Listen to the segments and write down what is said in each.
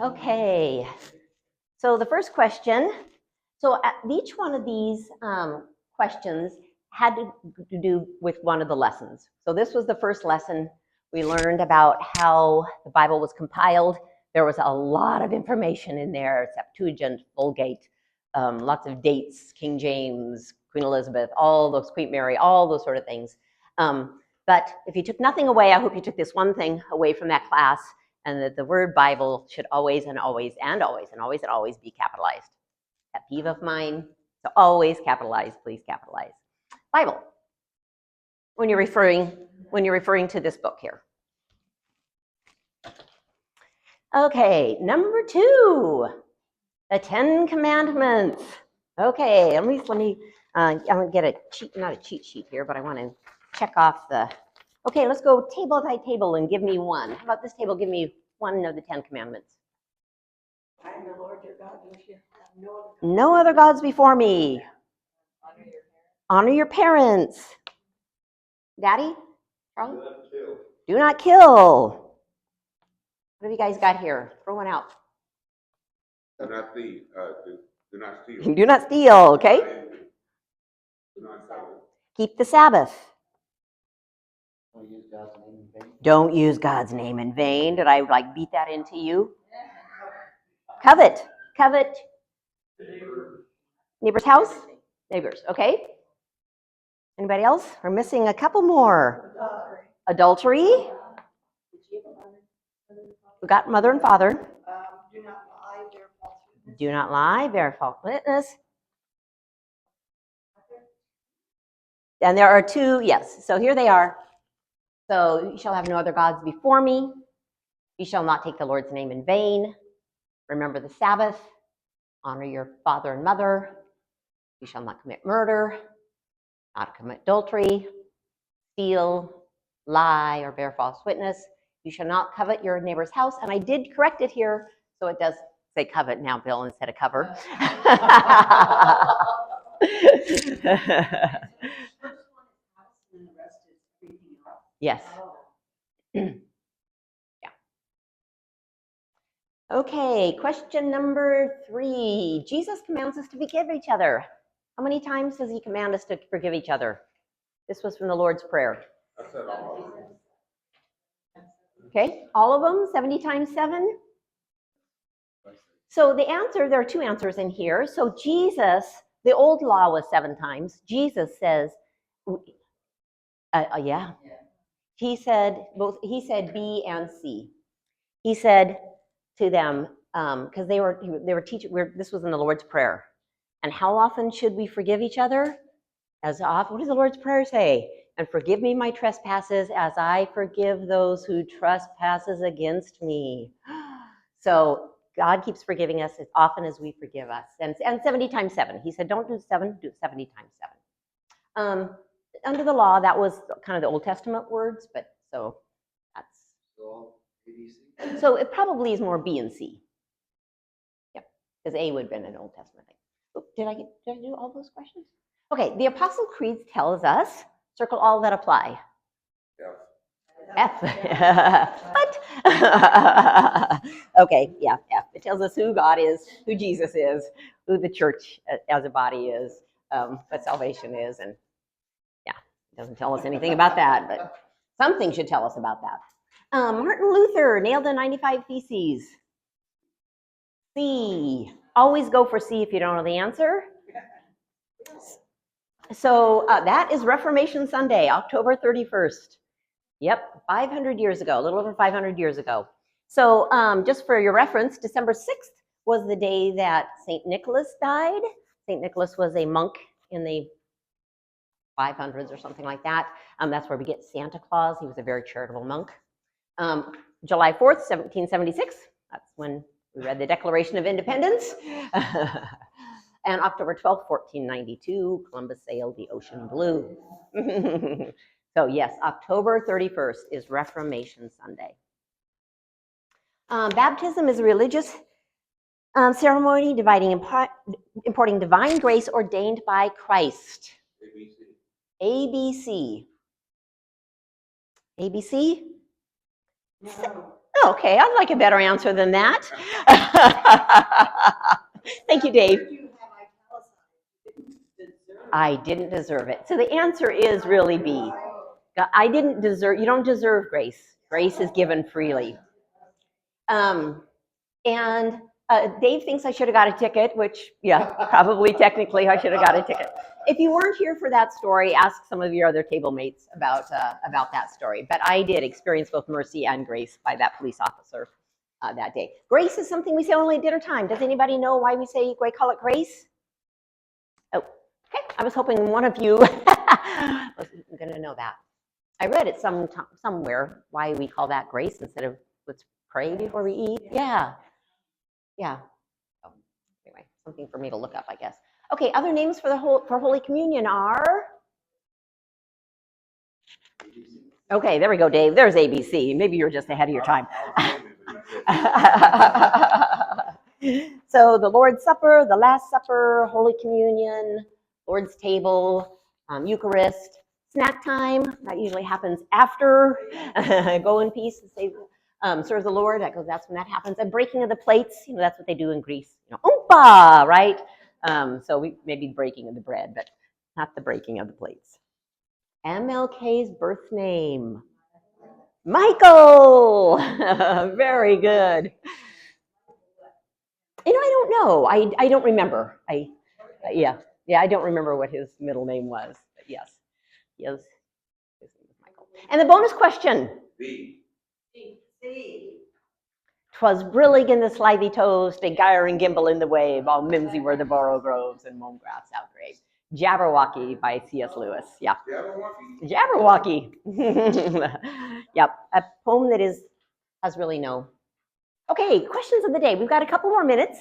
Okay, so the first question, so each one of these questions had to do with one of the lessons. So this was the first lesson. We learned about how the Bible was compiled. There was a lot of information in there, Septuagint, Vulgate, lots of dates, King James, Queen Elizabeth, all those, Queen Mary, all those sort of things. But if you took nothing away, I hope you took this one thing away from that class, and that the word Bible should always and always and always and always and always be capitalized. Pet peeve of mine, so always capitalize, please capitalize. Bible, when you're referring to this book here. Okay, number 2, the 10 Commandments. Okay, let me I'm gonna get not a cheat sheet here, but I want to check off the. Okay, let's go table by table and give me one. How about this table? Give me one of the 10 Commandments. I am the Lord your God. You shall have no other gods before me. Honor your parents. Daddy? Charlie? Do not kill. What have you guys got here? Throw one out. Do not thief. Do not steal. Do not steal, okay? Do not covet. Keep the Sabbath. Don't use God's name in vain. Don't use God's name in vain. Did I beat that into you? Covet. Neighbor's house? Neighbors, okay. Anybody else? We're missing a couple more. Adultery. We got mother and father. Do not lie, bear false witness. Do not lie, bear false witness. And there are 2, yes. So here they are. So you shall have no other gods before me. You shall not take the Lord's name in vain. Remember the Sabbath. Honor your father and mother. You shall not commit murder, not commit adultery, steal, lie, or bear false witness. You shall not covet your neighbor's house. And I did correct it here, so it does say covet now, Bill, instead of cover. Yes. Yeah. Okay, question number 3. Jesus commands us to forgive each other. How many times does he command us to forgive each other? This was from the Lord's Prayer. I said all of them. Okay, all of them, 70 times 7? So the answer, there are 2 answers in here. So Jesus, the old law was 7 times. Jesus says, yeah. He said B and C. He said to them, because they were teaching, this was in the Lord's Prayer. And how often should we forgive each other? As often. What does the Lord's Prayer say? And forgive me my trespasses as I forgive those who trespasses against me. So God keeps forgiving us as often as we forgive us. And 70 times 7. He said, don't do 7, do 70 times 7. Under the law, that was kind of the Old Testament words, but so that's. So it probably is more B and C. Yep, because A would have been an Old Testament thing. Did I do all those questions? Okay, the Apostle Creed tells us, circle all that apply. F. What? Okay, yeah, F. It tells us who God is, who Jesus is, who the church as a body is, what salvation is, and yeah, it doesn't tell us anything about that, but something should tell us about that. Martin Luther nailed the 95 Theses. C. Always go for C if you don't know the answer. So that is Reformation Sunday, October 31st. Yep, 500 years ago, a little over 500 years ago. So just for your reference, December 6th was the day that St. Nicholas died. St. Nicholas was a monk in the 500s or something like that. That's where we get Santa Claus. He was a very charitable monk. July 4th, 1776, that's when we read the Declaration of Independence. And October 12th, 1492, Columbus sailed the ocean blue. So yes, October 31st is Reformation Sunday. Baptism is a religious ceremony importing divine grace ordained by Christ. ABC. ABC? No. Oh, okay, I'd like a better answer than that. Thank you, Dave. I didn't deserve it. So the answer is really B. I didn't deserve, you don't deserve grace. Grace is given freely. And Dave thinks I should have got a ticket, which, yeah, probably technically I should have got a ticket. If you weren't here for that story, ask some of your other table mates about that story. But I did experience both mercy and grace by that police officer that day. Grace is something we say only at dinner time. Does anybody know why we call it grace? Oh, okay. I was hoping one of you was going to know that. I read it somewhere why we call that grace instead of let's pray before we eat. Yeah. Yeah. So, anyway, something for me to look up, I guess. Okay, other names for Holy Communion are? Okay, there we go, Dave. There's ABC. Maybe you're just ahead of your time. So the Lord's Supper, the Last Supper, Holy Communion, Lord's Table, Eucharist, snack time. That usually happens after go in peace and say, serve the Lord. That's when that happens. And breaking of the plates, that's what they do in Greece. Oompa, right? So we maybe breaking of the bread, but not the breaking of the plates. MLK's birth name, Michael. Very good. I don't know. I don't remember. Yeah, I don't remember what his middle name was. But yes, his name was Michael. And the bonus question. B. 'Twas brillig in the slithy toast, a gyre and gimble in the wave, all mimsy were the borough groves and mome grass outgrave. Jabberwocky by C.S. Lewis. Yeah. Jabberwocky. Yep. A poem that has really no. Okay, questions of the day. We've got a couple more minutes.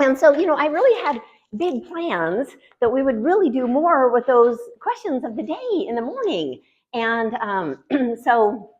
And so, I really had big plans that we would really do more with those questions of the day in the morning. And so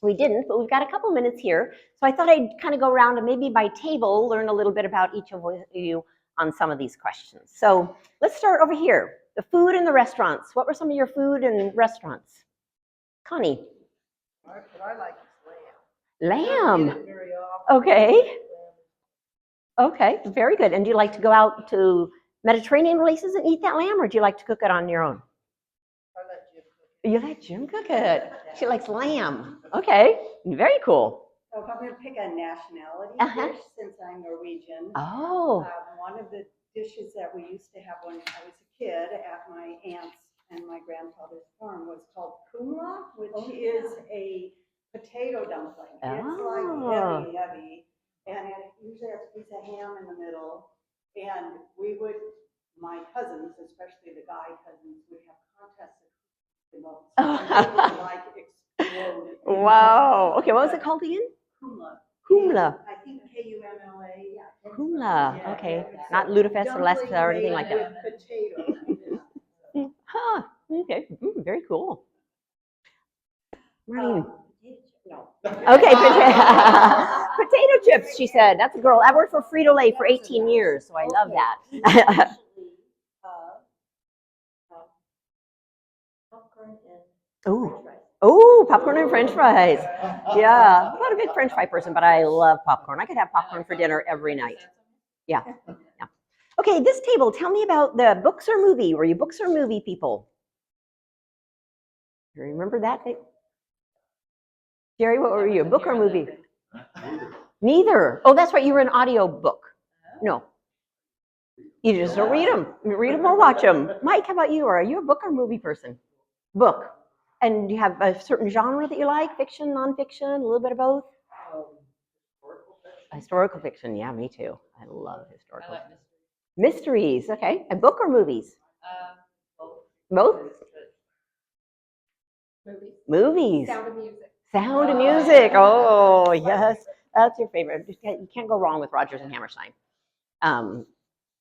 we didn't, but we've got a couple minutes here. So I thought I'd kind of go around and maybe by table learn a little bit about each of you on some of these questions. So let's start over here. The food in the restaurants. What were some of your food in restaurants? Connie? What I like is Lamb. lamb. Very often. Okay. Okay, very good. And do you like to go out to Mediterranean places and eat that lamb, or do you like to cook it on your own? I let Jim cook it. You let Jim cook it. She likes lamb. Okay, very cool. So if I'm going to pick a nationality dish, since I'm Norwegian, Oh. one of the dishes that we used to have when I was a kid at my aunt's and my grandfather's farm was called kumla, which is a potato dumpling. It's like heavy, and it usually has a piece of ham in the middle. And my cousins, especially the guy cousins, would have contests the most. And they would like explode. Wow. Okay, what was it called again? Kumla. Kumla. I think Kumla. Yeah. Kumla. Yeah, Okay. yeah. Not Ludafest or Lesta or anything Dumpling like that. with potato. Huh. Okay. Very cool. Marlene. No. Okay. Potato chips, she said. That's a girl. I worked for Frito-Lay for 18 years, so I love that. Oh, popcorn and French fries. Yeah, I'm not a big French fry person, but I love popcorn. I could have popcorn for dinner every night. Yeah. Okay, this table, tell me about the books or movie. Were you books or movie people? You remember that? Jerry, what were you, book or movie? Neither. Oh, that's right, you were an audio book. No. You just don't read them. Read them or watch them. Mike, how about you? Are you a book or movie person? Book. And do you have a certain genre that you like? Fiction, nonfiction, a little bit of both? Historical fiction, yeah, me too. I love historical. I like mysteries, okay. A book or movies? Both? Movies. Sound of Music. Sound of Music. Oh, yes. That's your favorite. You can't go wrong with Rodgers and Hammerstein.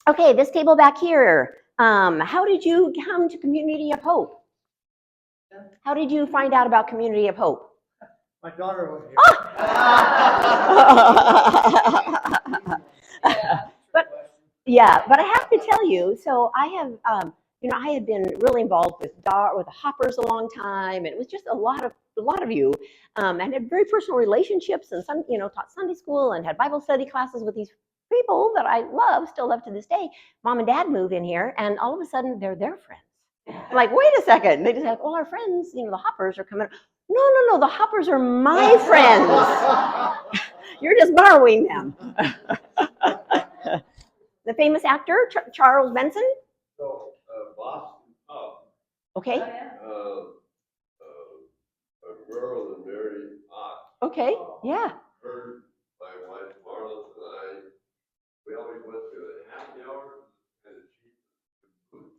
Okay, this table back here. How did you come to Community of Hope? How did you find out about Community of Hope? My daughter was here. But I have to tell you, so I have, I had been really involved with the Hoppers a long time, and it was just a lot of lot of you, and had very personal relationships, and some, taught Sunday school and had Bible study classes with these people that I still love to this day. Mom and Dad move in here, and all of a sudden they're their friends. I'm like, wait a second. They just have, all our friends, the Hoppers are coming. No, the Hoppers are my friends. You're just borrowing them. The famous actor, Charles Benson. So, Boston Pub. Okay. A girl and very hot. Okay. Yeah. Her, my wife Marla and I, we always went to a happy hour and a cheap food.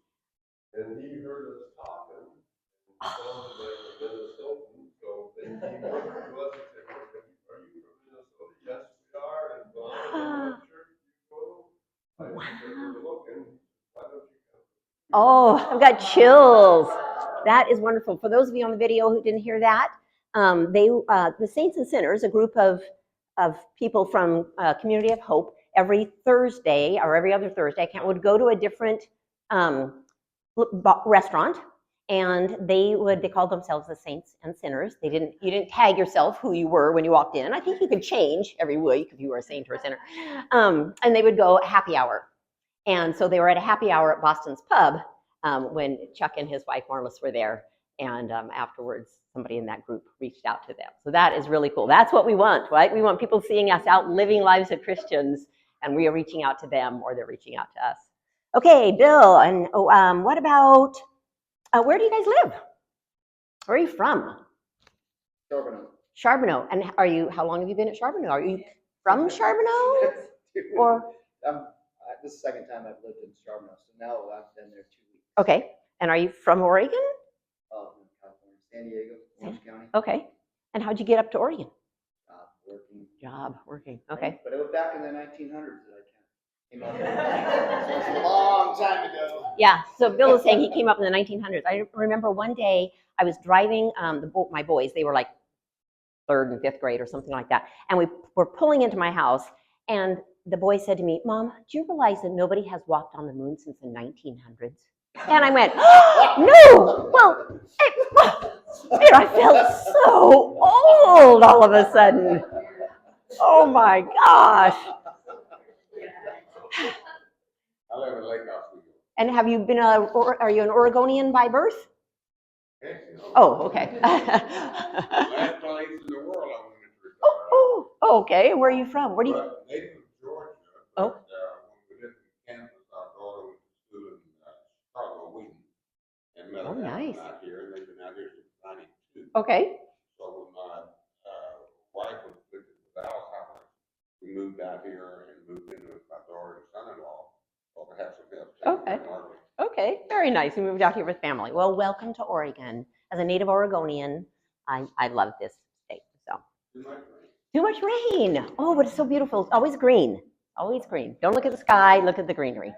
And he heard us talking. And sounded like a Minnesotan, so then he went to us and said, "Are you from Minnesota?" "Yes, we are." "And what church do you go to?" "I said, we're looking. Why don't you come?" Oh, I've got chills. That is wonderful. For those of you on the video who didn't hear that, the Saints and Sinners, a group of people from Community of Hope, every Thursday or every other Thursday, would go to a different restaurant, and they called themselves the Saints and Sinners. You didn't tag yourself who you were when you walked in. I think you could change every week if you were a saint or a sinner. And they would go happy hour. And so they were at a happy hour at Boston's Pub when Chuck and his wife Marlis were there. And afterwards, somebody in that group reached out to them. So that is really cool. That's what we want, right? We want people seeing us out living lives of Christians, and we are reaching out to them, or they're reaching out to us. Okay, Bill, and what about, where do you guys live? Where are you from? Charbonneau. Charbonneau. And how long have you been at Charbonneau? Are you from Charbonneau? Or This is the second time I've lived in Charbonneau, so now I've been there 2 weeks. okay. And are you from Oregon? California, San Diego, Orange County. Okay. And how'd you get up to Oregon? Working. Okay. But it was back in the 1900s that I came up. So it's a long time ago. Yeah. So Bill was saying he came up in the 1900s. I remember one day I was driving my boys. They were like 3rd and 5th grade or something like that. And we were pulling into my house, and the boy said to me, "Mom, do you realize that nobody has walked on the moon since the 1900s?" And I went, "Oh, no!" Well, I felt so old all of a sudden. Oh my gosh. I live in Lake Oswego. And have you been are you an Oregonian by birth? Heck, Oh, okay. Last place in the world I wanted to retire. Oh, okay. Where are you from? Where do you? But native of Georgia. Oh. But, when we lived in Kansas, our daughter went to school in Chicago, Wheaton, and met Oh, a nice. family out here, and they've been out here since '92. Okay. So when my wife was with the Dallas House, we moved out here and moved in with my daughter and son-in-law. So we have some help. Okay. Okay. Very nice. You moved out here with family. Well, welcome to Oregon. As a native Oregonian, I love this state. So. Too much rain. Oh, but it's so beautiful. It's always green. Always green. Don't look at the sky. Look at the greenery.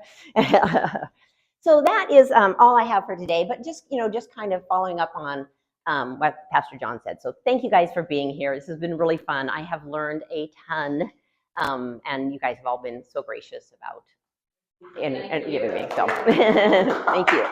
So that is all I have for today. But just kind of following up on what Pastor John said. So thank you guys for being here. This has been really fun. I have learned a ton, and you guys have all been so gracious about and giving me. So thank you.